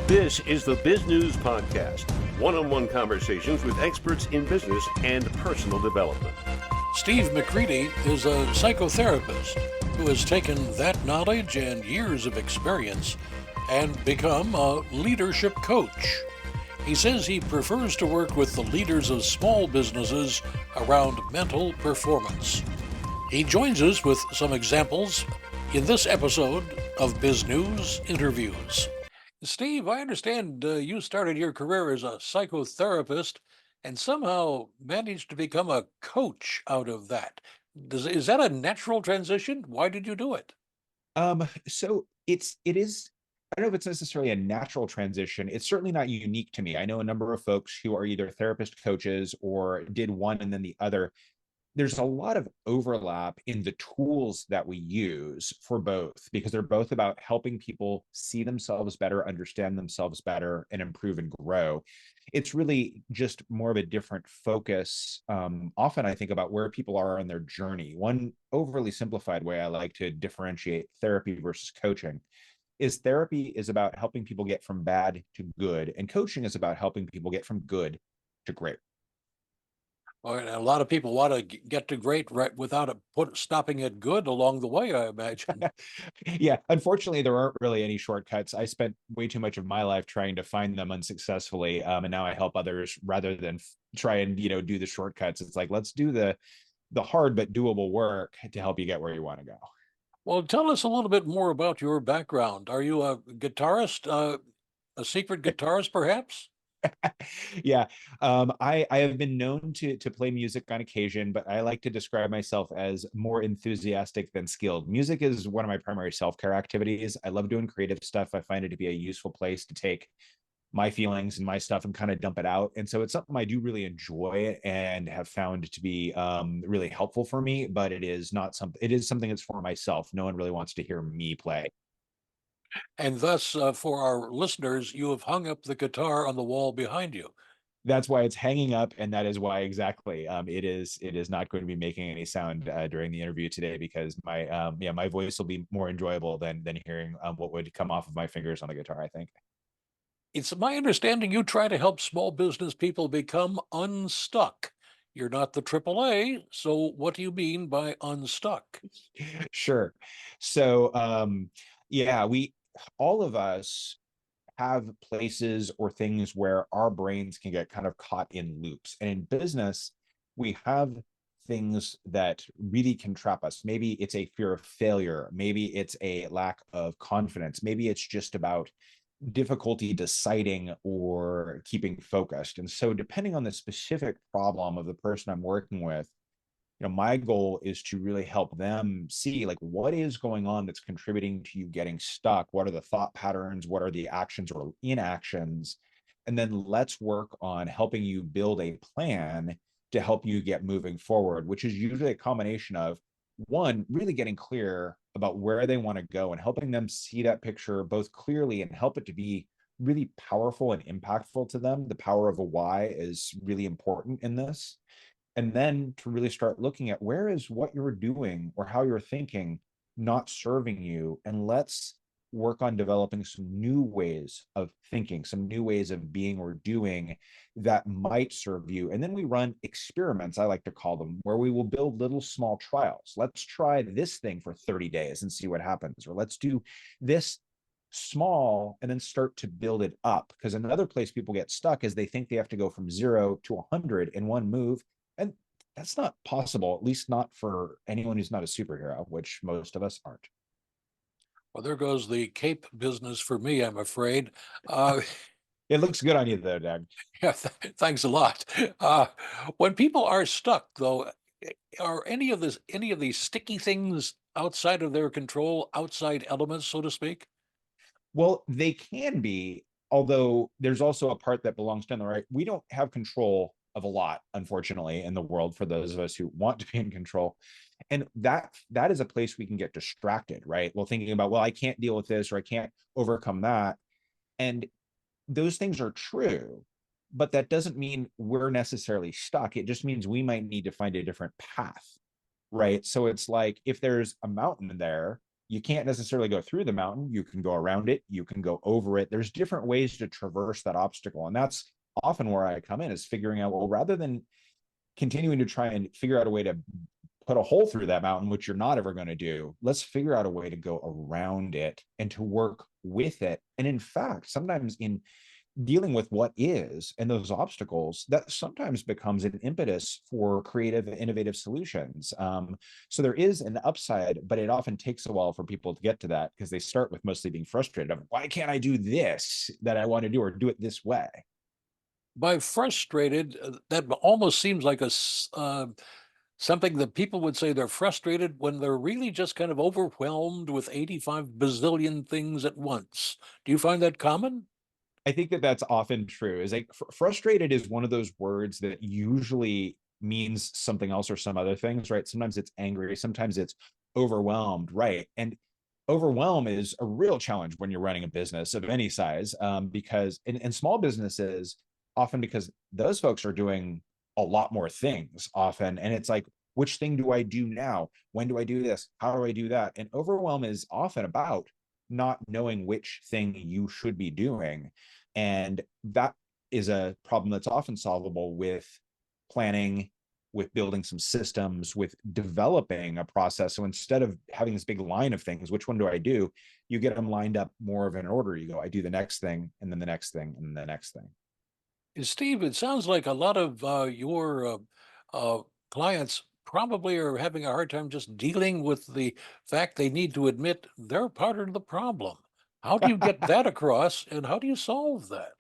This is the Biz News Podcast, one-on-one conversations with experts in business and personal development. Steve McCready is a psychotherapist who has taken that knowledge and years of experience and become a leadership coach. He says he prefers to work with the leaders of small businesses around mental performance. He joins us with some examples in this episode of Bizgnus Interviews. Steve, I understand you started your career as a psychotherapist and somehow managed to become a coach out of that. Is that a natural transition? Why did you do it? So it is, I don't know if it's necessarily a natural transition. It's certainly not unique to me. I know a number of folks who are either therapist coaches or did one and then the other. There's a lot of overlap in the tools that we use for both, because they're both about helping people see themselves better, understand themselves better, and improve and grow. It's really just more of a different focus. Often I think about where people are on their journey. One overly simplified way I like to differentiate therapy versus coaching is therapy is about helping people get from bad to good, and coaching is about helping people get from good to great. Well, and a lot of people want to get to great right without stopping at good along the way, I imagine. Yeah, unfortunately, there aren't really any shortcuts. I spent way too much of my life trying to find them unsuccessfully, and now I help others rather than try and do the shortcuts. It's like, let's do the hard but doable work to help you get where you want to go. Well, tell us a little bit more about your background. Are you a guitarist, a secret guitarist, perhaps? Yeah, I have been known to play music on occasion, but I like to describe myself as more enthusiastic than skilled. Music is one of my primary self-care activities. I love doing creative stuff. I find it to be a useful place to take my feelings and my stuff and kind of dump it out. And so it's something I do really enjoy and have found to be really helpful for me, but it is not something, it is something that's for myself. No one really wants to hear me play. And thus, for our listeners, you have hung up the guitar on the wall behind you. That's why it's hanging up, and that is why exactly it is not going to be making any sound during the interview today, because my voice will be more enjoyable than hearing what would come off of my fingers on the guitar, I think. It's my understanding you try to help small business people become unstuck. You're not the AAA, so what do you mean by unstuck? Sure. So yeah, we all of us have places or things where our brains can get kind of caught in loops. And in business, we have things that really can trap us. Maybe it's a fear of failure. Maybe it's a lack of confidence. Maybe it's just about difficulty deciding or keeping focused. And so, depending on the specific problem of the person I'm working with, my goal is to really help them see, like, what is going on that's contributing to you getting stuck. What are the thought patterns? What are the actions or inactions? And then let's work on helping you build a plan to help you get moving forward, which is usually a combination of, one, really getting clear about where they want to go and helping them see that picture both clearly and help it to be really powerful and impactful to them. The power of a why is really important in this. And then to really start looking at, where is what you're doing or how you're thinking not serving you, and let's work on developing some new ways of thinking, some new ways of being or doing that might serve you. And then we run experiments, I like to call them, where we will build little small trials. Let's try this thing for 30 days and see what happens, or let's do this small and then start to build it up. Because another place people get stuck is they think they have to go from 0 to 100 in one move, and that's not possible, at least not for anyone who's not a superhero, which most of us aren't. Well, there goes the cape business for me, I'm afraid. Uh, It looks good on you though, Doug. yeah, thanks a lot. Uh, when people are stuck, though, are any of these sticky things outside of their control, outside elements, so to speak? Well, they can be, although there's also a part that belongs to the right. We don't have control of a lot, unfortunately, in the world, for those of us who want to be in control. And that is a place we can get distracted, right? Well, thinking about, well, I can't deal with this, or I can't overcome that. And those things are true, but that doesn't mean we're necessarily stuck. It just means we might need to find a different path, right? So it's like, if there's a mountain there, you can't necessarily go through the mountain. You can go around it, you can go over it. There's different ways to traverse that obstacle. And that's often where I come in, is figuring out, well, rather than continuing to try and figure out a way to put a hole through that mountain, which you're not ever going to do, let's figure out a way to go around it and to work with it. And in fact, sometimes in dealing with what is and those obstacles, that sometimes becomes an impetus for creative, innovative solutions. So there is an upside, but it often takes a while for people to get to that, because they start with mostly being frustrated of, why can't I do this that I want to do, or do it this way? By frustrated, that almost seems like something that people would say they're frustrated when they're really just kind of overwhelmed with 85 bazillion things at once. Do you find that common? I think that that's often true. Is like frustrated is one of those words that usually means something else or some other things, right? Sometimes it's angry, sometimes it's overwhelmed, right? And overwhelm is a real challenge when you're running a business of any size, because in small businesses, often because those folks are doing a lot more things often, and it's like, which thing do I do now? When do I do this? How do I do that? And overwhelm is often about not knowing which thing you should be doing. And that is a problem that's often solvable with planning, with building some systems, with developing a process. So instead of having this big line of things, which one do I do? You get them lined up more of an order. You go, I do the next thing, and then the next thing, and the next thing. Steve, it sounds like a lot of your clients probably are having a hard time just dealing with the fact they need to admit they're part of the problem. How do you get that across, and how do you solve that?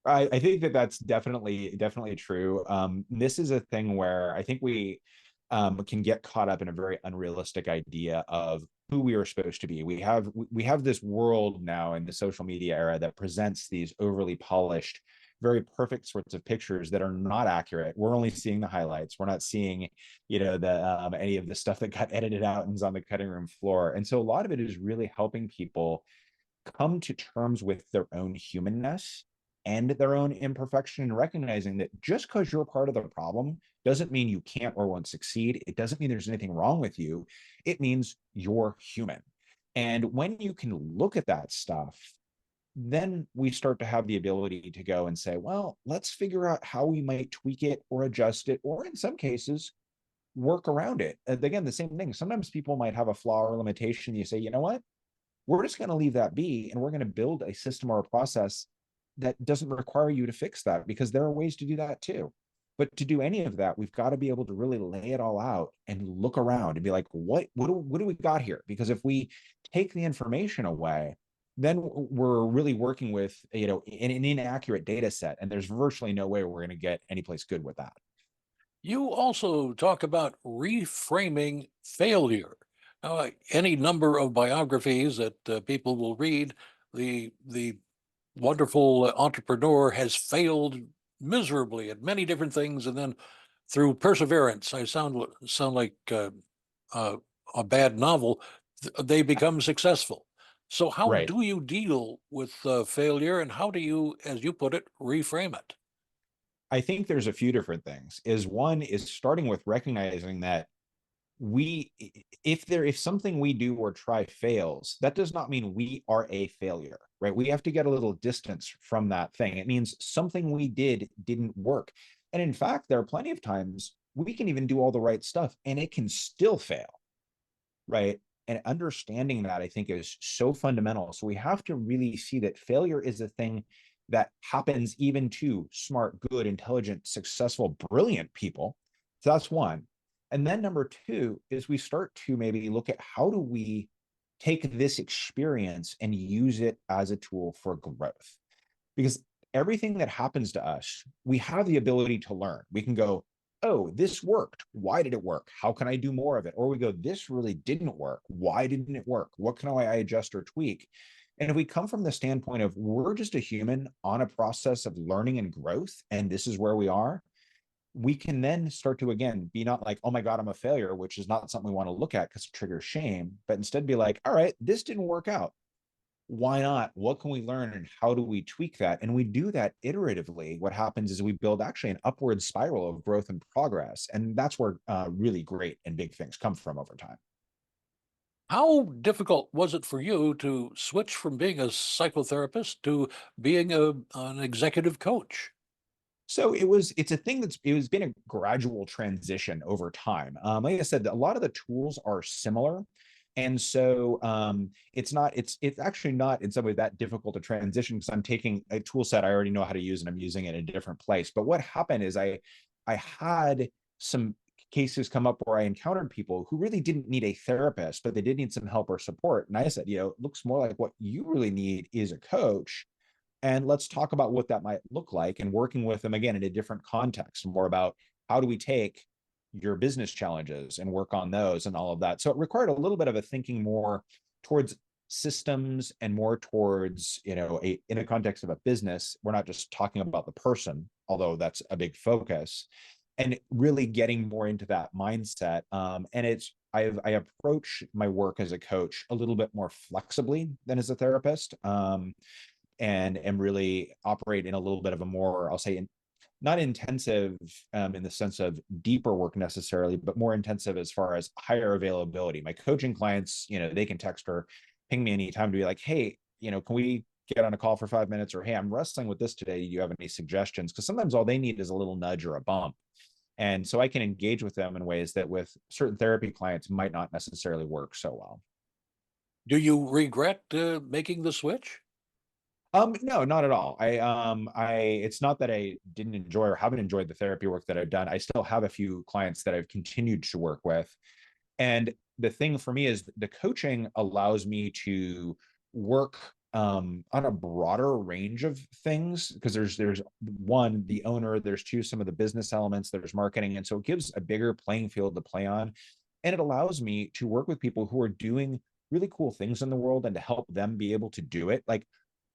I think that that's definitely true. This is a thing where I think we can get caught up in a very unrealistic idea of who we are supposed to be. We have this world now in the social media era that presents these overly polished, very perfect sorts of pictures that are not accurate. We're only seeing the highlights. We're not seeing, the any of the stuff that got edited out and is on the cutting room floor. And so a lot of it is really helping people come to terms with their own humanness and their own imperfection, and recognizing that just because you're part of the problem doesn't mean you can't or won't succeed. It doesn't mean there's anything wrong with you. It means you're human. And when you can look at that stuff, then we start to have the ability to go and say, well, let's figure out how we might tweak it or adjust it, or in some cases, work around it. And again, the same thing. Sometimes people might have a flaw or limitation. You say, you know what? We're just going to leave that be, and we're going to build a system or a process that doesn't require you to fix that, because there are ways to do that too. But to do any of that, we've got to be able to really lay it all out and look around and be like, what do we got here? Because if we take the information away, then we're really working with an inaccurate data set, and there's virtually no way we're going to get anyplace good with that. You also talk about reframing failure. Now, any number of biographies that people will read, the wonderful entrepreneur has failed miserably at many different things, and then through perseverance, I sound like uh, a bad novel. They become successful. So, how Right. do you deal with failure, and how do you, as you put it, reframe it? I think there's a few different things. Is one is starting with recognizing that we if something we do or try fails, that does not mean we are a failure, right? We have to get a little distance from that thing. It means something we didn't work. And in fact, there are plenty of times we can even do all the right stuff and it can still fail, right? And understanding that, I think, is so fundamental. So we have to really see that failure is a thing that happens even to smart, good, intelligent, successful, brilliant people. So that's one. And then number two is we start to maybe look at, how do we take this experience and use it as a tool for growth? Because everything that happens to us, we have the ability to learn. We can go, oh, this worked. Why did it work? How can I do more of it? Or we go, this really didn't work. Why didn't it work? What can I adjust or tweak? And if we come from the standpoint of, we're just a human on a process of learning and growth, and this is where we are, we can then start to, again, be not like, oh my God, I'm a failure, which is not something we want to look at because it triggers shame, but instead be like, all right, this didn't work out. Why not? What can we learn, and how do we tweak that? And we do that iteratively. What happens is we build actually an upward spiral of growth and progress. And that's where really great and big things come from over time. How difficult was it for you to switch from being a psychotherapist to being an executive coach? So it's a thing it was been a gradual transition over time. Like I said, a lot of the tools are similar. And so it's actually not in some way that difficult to transition because I'm taking a tool set I already know how to use and I'm using it in a different place. But what happened is I had some cases come up where I encountered people who really didn't need a therapist, but they did need some help or support. And I said, it looks more like what you really need is a coach, and let's talk about what that might look like, and working with them again in a different context, more about how do we take your business challenges and work on those and all of that. So it required a little bit of a thinking more towards systems and more towards, in a context of a business, we're not just talking about the person, although that's a big focus, and really getting more into that mindset. And I approach my work as a coach a little bit more flexibly than as a therapist. And really operate in a little bit of a more, I'll say, not intensive in the sense of deeper work necessarily, but more intensive as far as higher availability. My coaching clients, they can text or ping me anytime to be like, hey, can we get on a call for 5 minutes? Or, hey, I'm wrestling with this today. Do you have any suggestions? Because sometimes all they need is a little nudge or a bump. And so I can engage with them in ways that with certain therapy clients might not necessarily work so well. Do you regret making the switch? No, not at all. It's not that I didn't enjoy or haven't enjoyed the therapy work that I've done. I still have a few clients that I've continued to work with. And the thing for me is the coaching allows me to work on a broader range of things, because there's one, the owner, there's two, some of the business elements, there's marketing. And so it gives a bigger playing field to play on. And it allows me to work with people who are doing really cool things in the world and to help them be able to do it. Like,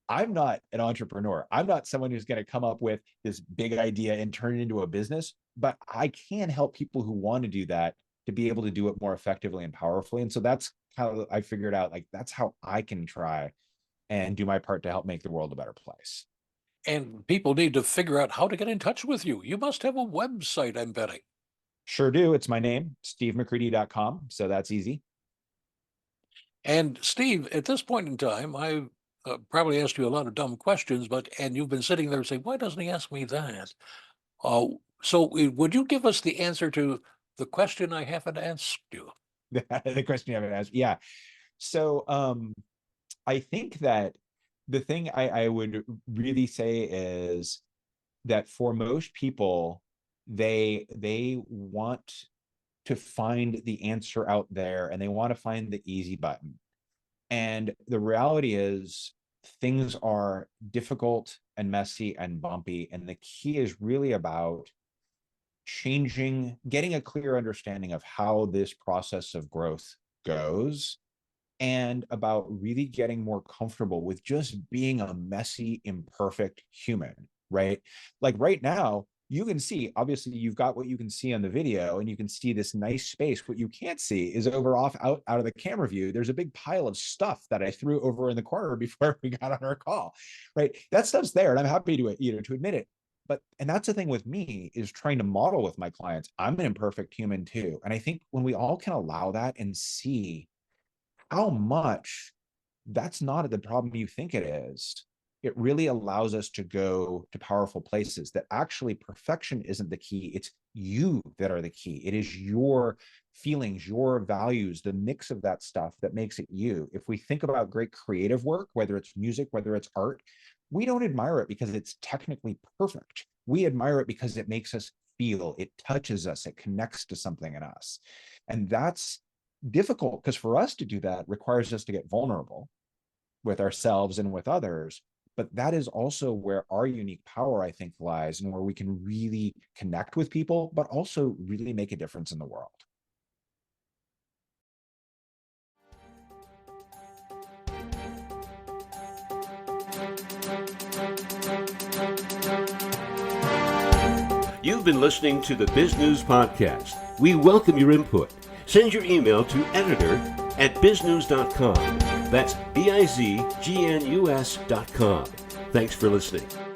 I'm not an entrepreneur. I'm not someone who's going to come up with this big idea and turn it into a business, but I can help people who want to do that to be able to do it more effectively and powerfully. And so that's how I figured out, like, that's how I can try and do my part to help make the world a better place. And people need to figure out how to get in touch with you. You must have a website, I'm betting. Sure do. It's my name, stevemccready.com. So that's easy. And Steve, at this point in time, I probably asked you a lot of dumb questions, and you've been sitting there saying, why doesn't he ask me that? Would you give us the answer to the question I haven't asked you? The question you haven't asked. Yeah. So I think that the thing I would really say is that for most people, they want to find the answer out there and they want to find the easy button. And the reality is things are difficult and messy and bumpy. And the key is really about getting a clear understanding of how this process of growth goes, and about really getting more comfortable with just being a messy, imperfect human, right? Like right now, you can see, obviously you've got what you can see on the video and you can see this nice space. What you can't see is out of the camera view, there's a big pile of stuff that I threw over in the corner before we got on our call, right? That stuff's there and I'm happy to admit it. And that's the thing with me, is trying to model with my clients. I'm an imperfect human too. And I think when we all can allow that and see how much that's not the problem you think it is, it really allows us to go to powerful places, that actually perfection isn't the key. It's you that are the key. It is your feelings, your values, the mix of that stuff that makes it you. If we think about great creative work, whether it's music, whether it's art, we don't admire it because it's technically perfect. We admire it because it makes us feel, it touches us, it connects to something in us. And that's difficult because for us to do that requires us to get vulnerable with ourselves and with others. But that is also where our unique power, I think, lies, and where we can really connect with people, but also really make a difference in the world. You've been listening to the Bizgnus Podcast. We welcome your input. Send your email to editor@bizgnus.com. That's BIZGNUS.com. Thanks for listening.